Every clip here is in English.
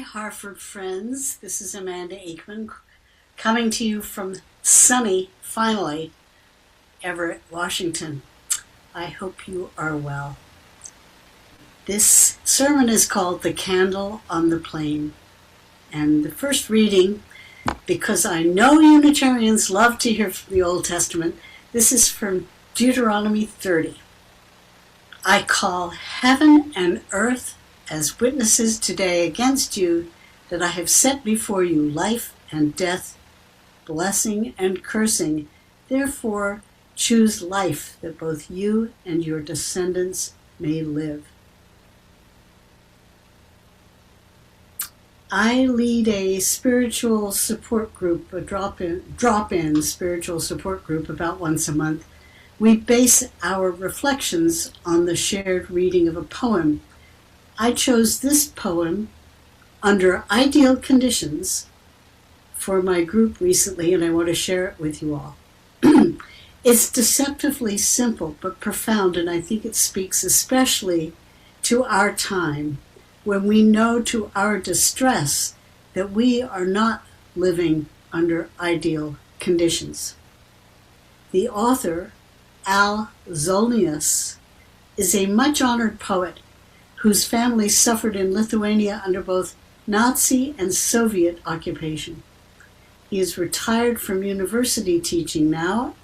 Hartford friends. This is Amanda Aikman coming to you from sunny, finally, Everett, Washington. I hope you are well. This sermon is called The Candle on the Plain. And the first reading, because I know Unitarians love to hear from the Old Testament, this is from Deuteronomy 30. I call heaven and earth as witnesses today against you that I have set before you life and death, blessing and cursing. Therefore, choose life that both you and your descendants may live. I lead a spiritual support group, a drop-in spiritual support group about once a month. We base our reflections on the shared reading of a poem. I chose this poem under ideal conditions for my group recently, and I want to share it with you all. It's deceptively simple but profound, and I think it speaks especially to our time when we know to our distress that we are not living under ideal conditions. The author, Zolynas, is a much honored poet whose family suffered in Lithuania under both Nazi and Soviet occupation. He is retired from university teaching now,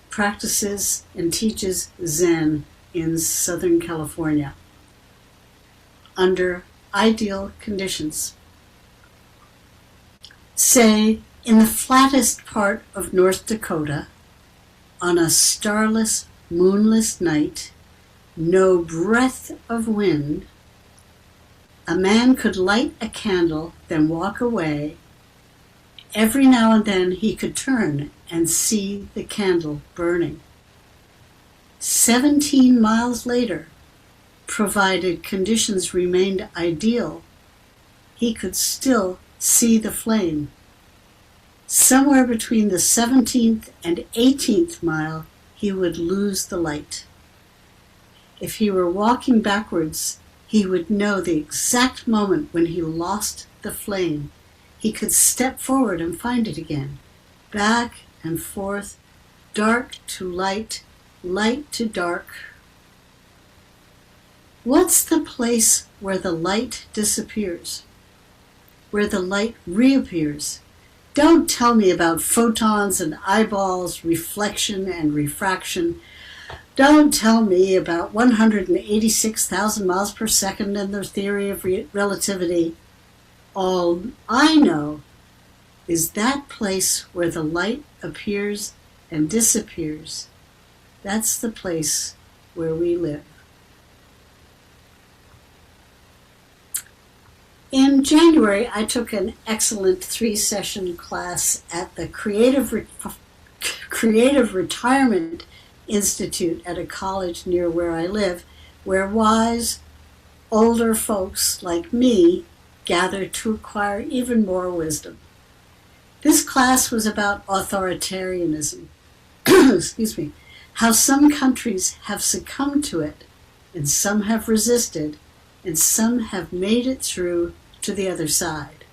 practices and teaches Zen in Southern California under ideal conditions. Say, in the flattest part of North Dakota, on a starless, moonless night, no breath of wind, a man could light a candle, then walk away. Every now and then he could turn and see the candle burning. 17 miles later, provided conditions remained ideal, he could still see the flame. Somewhere between the 17th and 18th mile, he would lose the light. If he were walking backwards, he would know the exact moment when he lost the flame. He could step forward and find it again, back and forth, dark to light, light to dark. What's the place where the light disappears, where the light reappears? Don't tell me about photons and eyeballs, reflection and refraction. Don't tell me about 186,000 miles per second and the theory of relativity. All I know is that place where the light appears and disappears. That's the place where we live. In January, I took an excellent 3-session class at the Creative Retirement Institute at a college near where I live, where wise, older folks like me gather to acquire even more wisdom. This class was about authoritarianism, excuse me, how some countries have succumbed to it, and some have resisted, and some have made it through to the other side.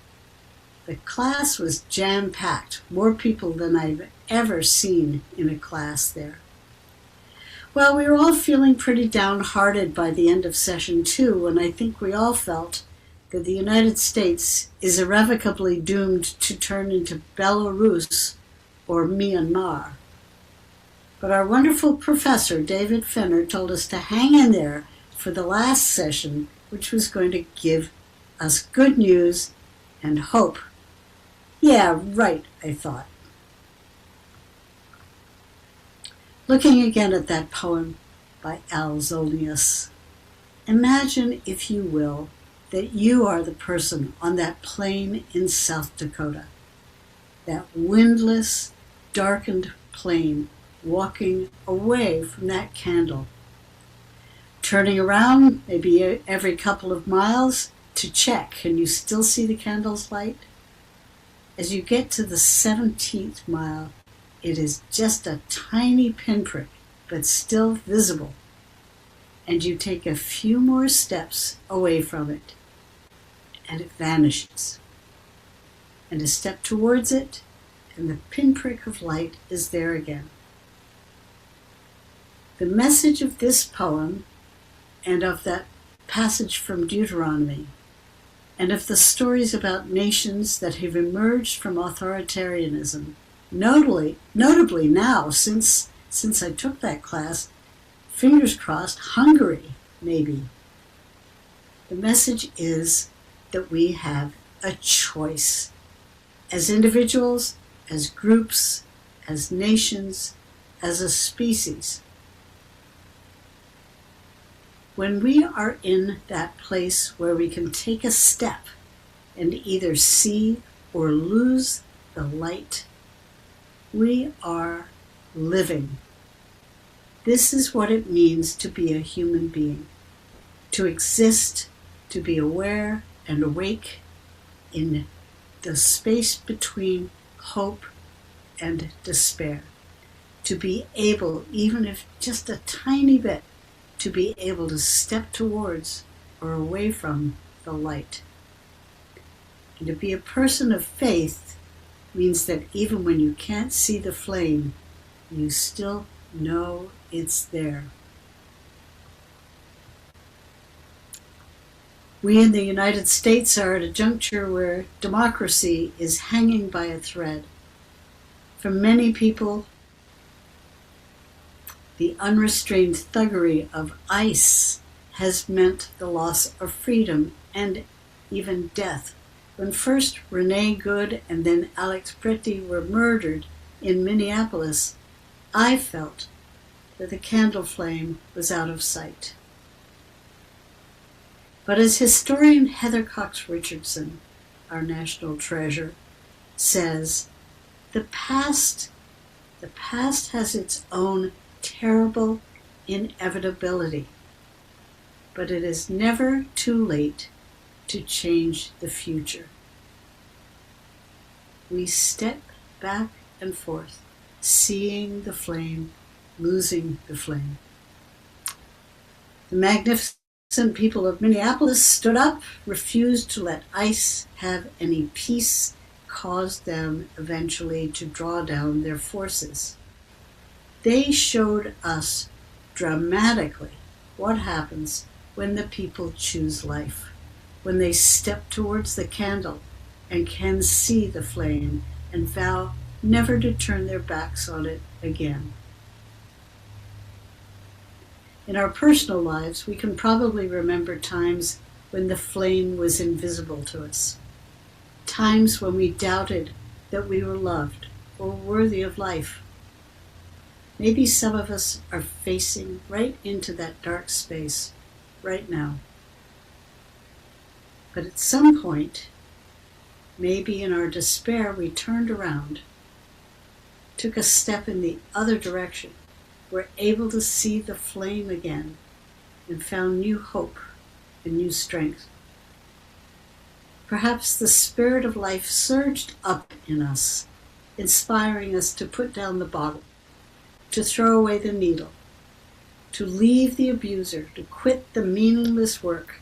The class was jam-packed, more people than I've ever seen in a class there. Well, we were all feeling pretty downhearted by the end of session 2, and I think we all felt that the United States is irrevocably doomed to turn into Belarus or Myanmar. But our wonderful professor, David Fenner, told us to hang in there for the last session, which was going to give us good news and hope. Yeah, right, I thought. Looking again at that poem by Zolynas, imagine, if you will, that you are the person on that plain in South Dakota, that windless, darkened plain, walking away from that candle, turning around maybe every couple of miles to check, can you still see the candle's light? As you get to the 17th mile, it is just a tiny pinprick, but still visible, and you take a few more steps away from it. and it vanishes. And a step towards it, and the pinprick of light is there again. The message of this poem, and of that passage from Deuteronomy, and of the stories about nations that have emerged from authoritarianism, notably now, since I took that class, fingers crossed, Hungary, maybe. The message is that we have a choice. As individuals, as groups, as nations, as a species. When we are in that place where we can take a step and either see or lose the light, we are living. This is what it means to be a human being, to exist, to be aware and awake in the space between hope and despair, to be able, even if just a tiny bit, to be able to step towards or away from the light. And to be a person of faith means that even when you can't see the flame, you still know it's there. We in the United States are at a juncture where democracy is hanging by a thread. For many people, the unrestrained thuggery of ICE has meant the loss of freedom and even death. When first Renee Good and then Alex Pretty were murdered in Minneapolis, I felt that the candle flame was out of sight. But as historian Heather Cox Richardson, our national treasure, says, the past has its own terrible inevitability, but it is never too late to change the future. We step back and forth, seeing the flame, losing the flame. The magnificent people of Minneapolis stood up, refused to let ICE have any peace, caused them eventually to draw down their forces. They showed us dramatically what happens when the people choose life, when they step towards the candle and can see the flame and vow never to turn their backs on it again. In our personal lives, we can probably remember times when the flame was invisible to us, times when we doubted that we were loved or worthy of life. Maybe some of us are facing right into that dark space right now. But at some point, maybe in our despair, we turned around, took a step in the other direction, were able to see the flame again, and found new hope and new strength. Perhaps the spirit of life surged up in us, inspiring us to put down the bottle, to throw away the needle, to leave the abuser, to quit the meaningless work,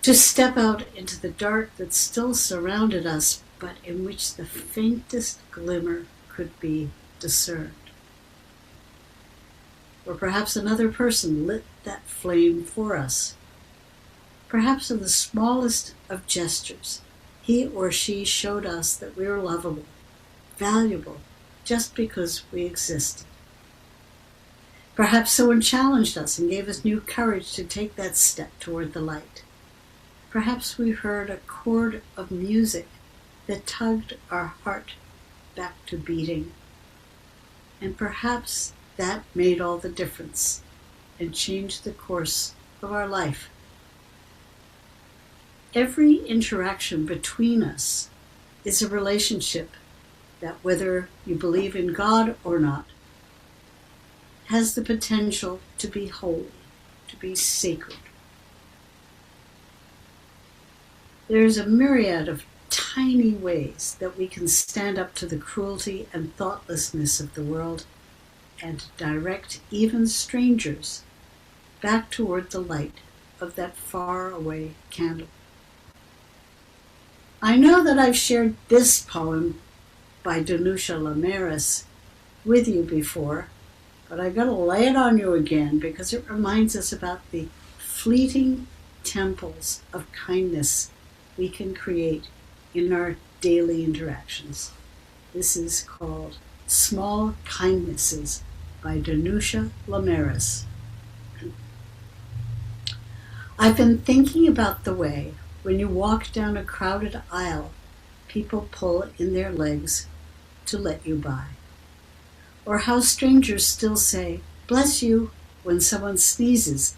to step out into the dark that still surrounded us, but in which the faintest glimmer could be discerned. Or perhaps another person lit that flame for us. Perhaps in the smallest of gestures, he or she showed us that we were lovable, valuable, just because we existed. Perhaps someone challenged us and gave us new courage to take that step toward the light. Perhaps we heard a chord of music that tugged our heart back to beating. And perhaps that made all the difference and changed the course of our life. Every interaction between us is a relationship that, whether you believe in God or not, has the potential to be holy, to be sacred. There's a myriad of tiny ways that we can stand up to the cruelty and thoughtlessness of the world and direct even strangers back toward the light of that far-away candle. I know that I've shared this poem by Danusha Lamaris with you before, but I've got to lay it on you again because it reminds us about the fleeting temples of kindness we can create in our daily interactions. This is called Small Kindnesses by Danusha Lamaris. I've been thinking about the way when you walk down a crowded aisle, people pull in their legs to let you by. Or how strangers still say, "Bless you," when someone sneezes,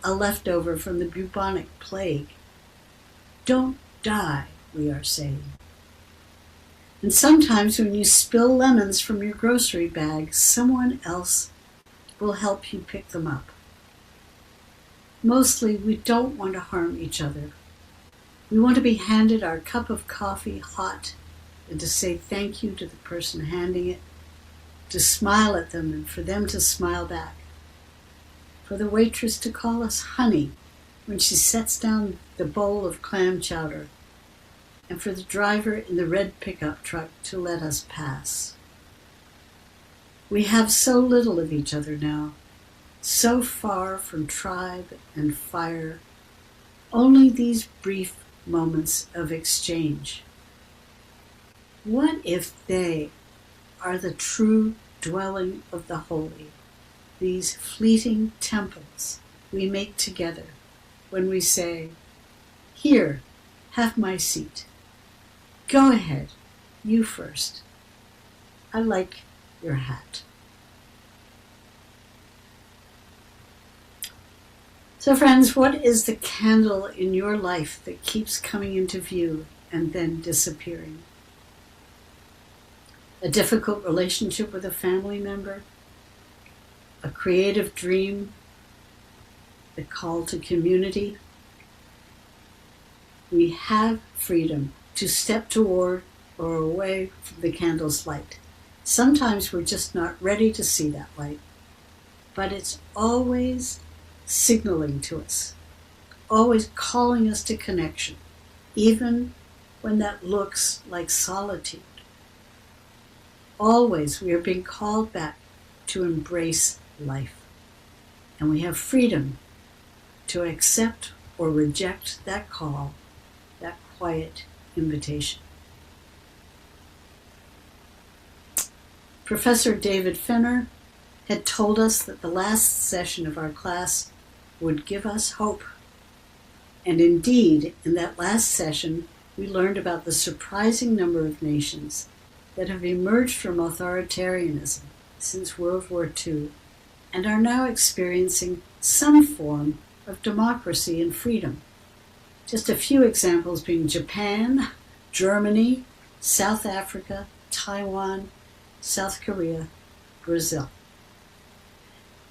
a leftover from the bubonic plague. Don't die, we are saying. And sometimes when you spill lemons from your grocery bag, someone else will help you pick them up. Mostly, we don't want to harm each other. We want to be handed our cup of coffee hot and to say thank you to the person handing it, to smile at them and for them to smile back, for the waitress to call us honey when she sets down the bowl of clam chowder, and for the driver in the red pickup truck to let us pass. We have so little of each other now, so far from tribe and fire, only these brief moments of exchange. What if they are the true dwelling of the holy, these fleeting temples we make together when we say, "Here, have my seat. Go ahead, you first. I like your hat." So friends, what is the candle in your life that keeps coming into view and then disappearing? A difficult relationship with a family member? A creative dream? The call to community? We have freedom to step toward or away from the candle's light. Sometimes we're just not ready to see that light, but it's always signaling to us, always calling us to connection, even when that looks like solitude. Always we are being called back to embrace life, and we have freedom to accept or reject that call, that quiet invitation. Professor David Fenner had told us that the last session of our class would give us hope. And indeed, in that last session, we learned about the surprising number of nations that have emerged from authoritarianism since World War II and are now experiencing some form of democracy and freedom. Just a few examples being Japan, Germany, South Africa, Taiwan, South Korea, Brazil.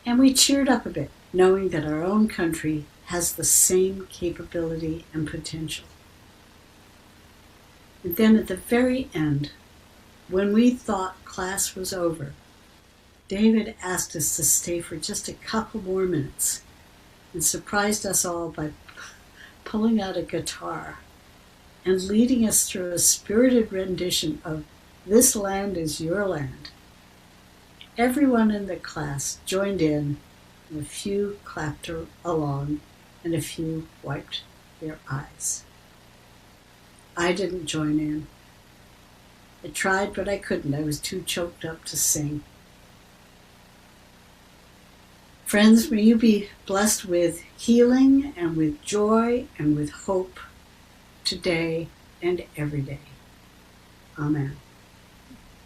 And we cheered up a bit, knowing that our own country has the same capability and potential. And then at the very end, when we thought class was over, David asked us to stay for just a couple more minutes and surprised us all by pulling out a guitar and leading us through a spirited rendition of "This Land Is Your Land." Everyone in the class joined in, and a few clapped along, and a few wiped their eyes. I didn't join in. I tried, but I couldn't. I was too choked up to sing. Friends, may you be blessed with healing and with joy and with hope today and every day. Amen.